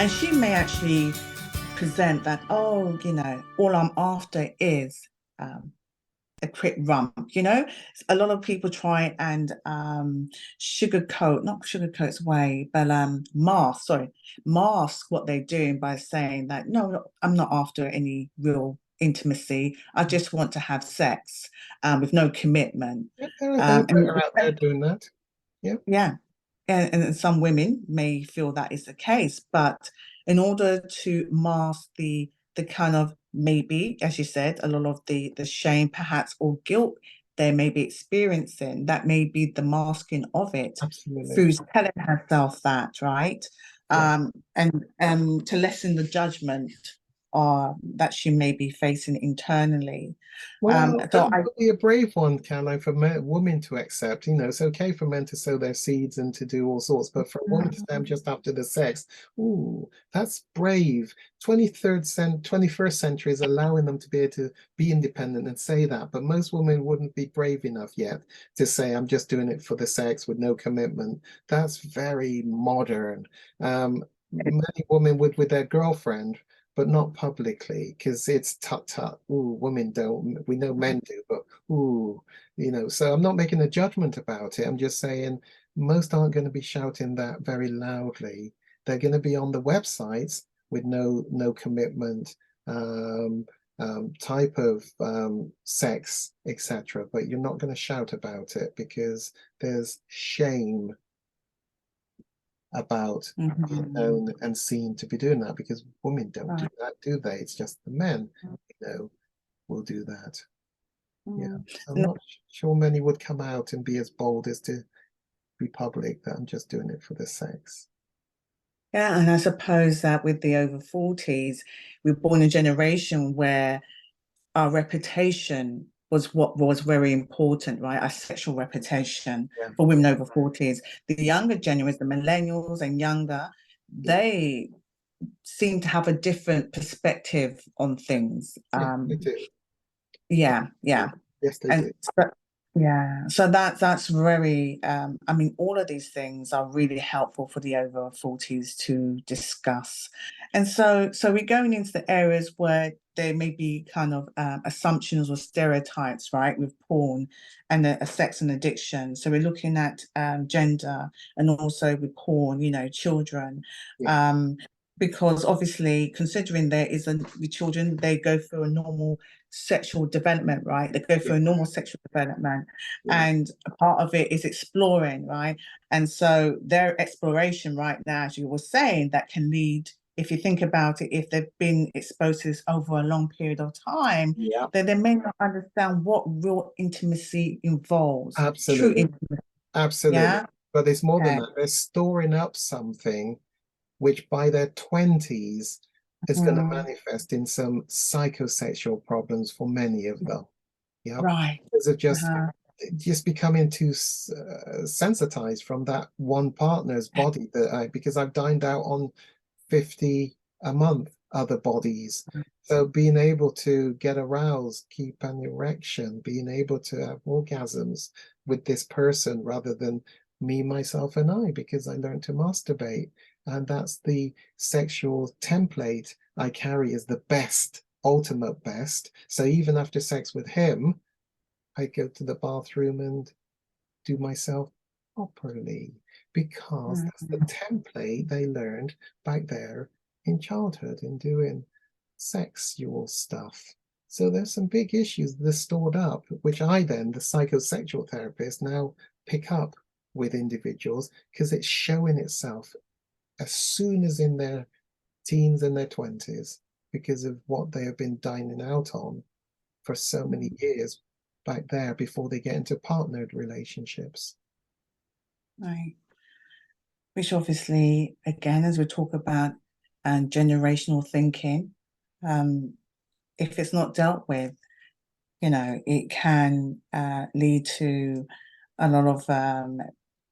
And she may actually present that, oh, all I'm after is um, a quick rump. A lot of people try and sugarcoat, not sugarcoats way, but mask what they're doing by saying that, no, I'm not after any real intimacy. I just want to have sex with no commitment. Yeah, there And are out there doing that. Yeah. yeah, and some women may feel that is the case, but in order to mask the kind of, maybe, as you said, a lot of the shame perhaps or guilt they may be experiencing, that may be the masking of it Absolutely. through telling herself that, right? Yeah. And to lessen the judgment that she may be facing internally. Well, So that I would be a brave one, Caroline, for men, women to accept. It's okay for men to sow their seeds and to do all sorts, but for a woman to say, I'm just after the sex, ooh, that's brave. 21st century is allowing them to be able to be independent and say that, but most women wouldn't be brave enough yet to say, I'm just doing it for the sex with no commitment. That's very modern. Many women would with their girlfriend, but not publicly because it's tut tut. Ooh, women don't. We know men do, but ooh, So I'm not making a judgment about it. I'm just saying most aren't going to be shouting that very loudly. They're going to be on the websites with no commitment, type of sex, etc. But you're not going to shout about it because there's shame about being Mhm. known and seen to be doing that because women don't do Right. that, do they? It's just the men, will do that. Yeah. Mm. So I'm not sure many would come out and be as bold as to be public that I'm just doing it for the sex. Yeah, and I suppose that with the over 40s, we're born a generation where our reputation was what was very important, right? Our sexual reputation Yeah. for women over 40s. The younger generation, the millennials and younger, Yeah. they seem to have a different perspective on things. Yeah, they do. Yeah, yeah. Yes, they And do. so, yeah, so that's very I mean, all of these things are really helpful for the over 40s to discuss. And so we're going into the areas where there may be kind of assumptions or stereotypes, right, with porn and a sex and addiction. So we're looking at gender and also with porn, children. Yeah. Um, because obviously, considering there is the children, they go through a normal sexual development, right? They go Yeah. through a normal sexual development, Yeah. and a part of it is exploring, right? And so their exploration right now, as you were saying, that can lead, if you think about it, if they've been exposed to this over a long period of time, Yeah. then they may not understand what real intimacy involves, true Absolutely. intimacy. Absolutely. Yeah. But it's more than Okay. that. They're storing up something which by their 20s is going to Mm, manifest in some psychosexual problems for many of them. Yeah, right. because of Uh-huh. just becoming too sensitized from that one partner's body because I've dined out on 50 a month other bodies. So being able to get aroused, keep an erection, being able to have orgasms with this person rather than me, myself, and I, because I learned to masturbate. And that's the sexual template I carry as the best, ultimate best. So even after sex with him, I go to the bathroom and do myself properly because that's the Mhm. template they learned back there in childhood in doing sexual stuff. So there's some big issues that are stored up, which I then, the psychosexual therapist, now pick up with individuals because it's showing itself as soon as in their teens and their 20s because of what they have been dining out on for so many years back there before they get into partnered relationships. Right. Which obviously, again, as we talk about generational thinking, um, if it's not dealt with, it can lead to a lot of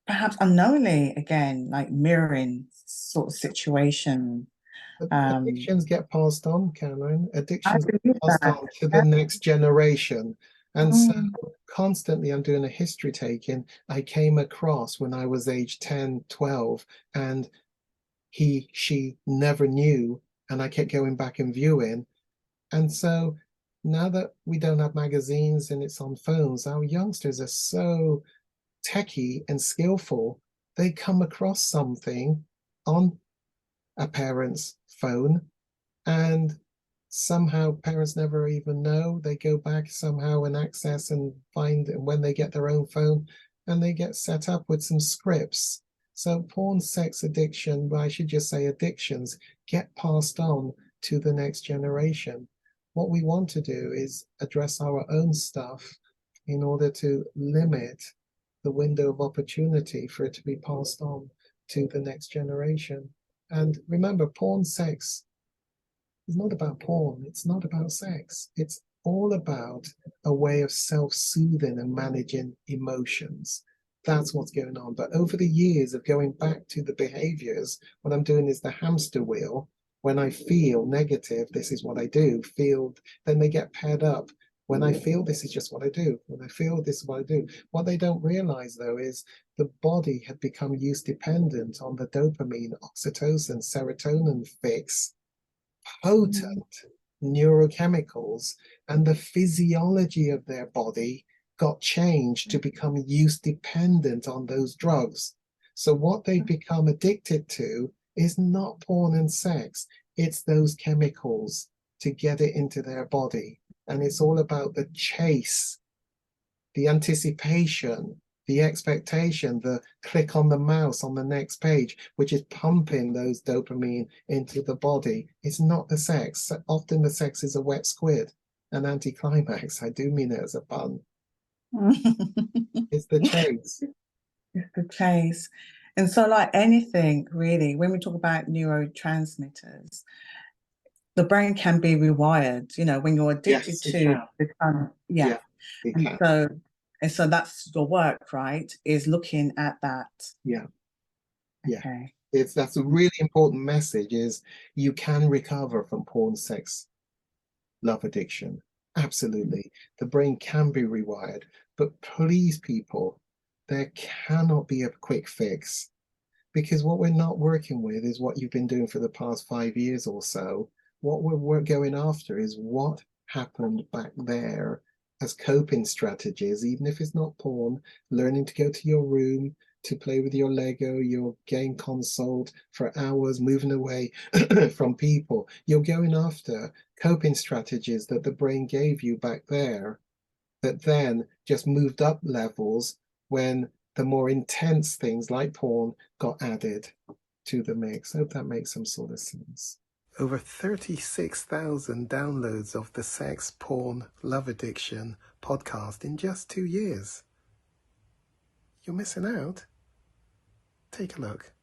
perhaps unknowingly, again, like mirroring sort of situation. Um, Addictions get passed on, Caroline. I Addictions get believe passed that. on to the Yeah. next generation. And so Mm, constantly I'm doing a history taking. I came across when I was age 10, 12, and she never knew, and I kept going back and viewing. And so now that we don't have magazines and it's on phones, our youngsters are so techie and skillful. They come across something on a parent's phone, and somehow parents never even know. They go back somehow and access and find, and when they get their own phone, and they get set up with some scripts. So porn, sex addiction, well, I should just say addictions, get passed on to the next generation. What we want to do is address our own stuff in order to limit the window of opportunity for it to be passed on to the next generation. And remember, porn, sex is not about porn. It's not about sex. It's all about a way of self-soothing and managing emotions. That's what's going on. But over the years of going back to the behaviors, what I'm doing is the hamster wheel. When I feel negative, this is what I do. Feel, then they get paired up. When I feel, this is just what I do. When I feel, this is what I do. What they don't realize, though, is the body had become use dependent on the dopamine, oxytocin, serotonin fix, potent neurochemicals, and the physiology of their body got changed to become use dependent on those drugs. So what they become addicted to is not porn and sex, it's those chemicals to get it into their body. And it's all about the chase, the anticipation, the expectation, the click on the mouse on the next page, which is pumping those dopamine into the body. It's not the sex. Often the sex is a wet squid, an anticlimax. I do mean it as a pun. It's the chase. It's the chase. And so, like anything, really, when we talk about neurotransmitters, the brain can be rewired. When you're addicted Yes, it to can. the yeah. Yeah, it And can. so, and so that's your work, right? Is looking at that. Yeah, yeah. Okay. That's a really important message is you can recover from porn, sex, love addiction. Absolutely. The brain can be rewired. But please, people, there cannot be a quick fix because what we're not working with is what you've been doing for the past 5 years or so. What we're going after is what happened back there as coping strategies, even if it's not porn, learning to go to your room, to play with your Lego, your game console for hours, moving away from people. You're going after coping strategies that the brain gave you back there that then just moved up levels when the more intense things like porn got added to the mix. I hope that makes some sort of sense. Over 36,000 downloads of the Sex, Porn, Love Addiction podcast in just 2 years. You're missing out. Take a look.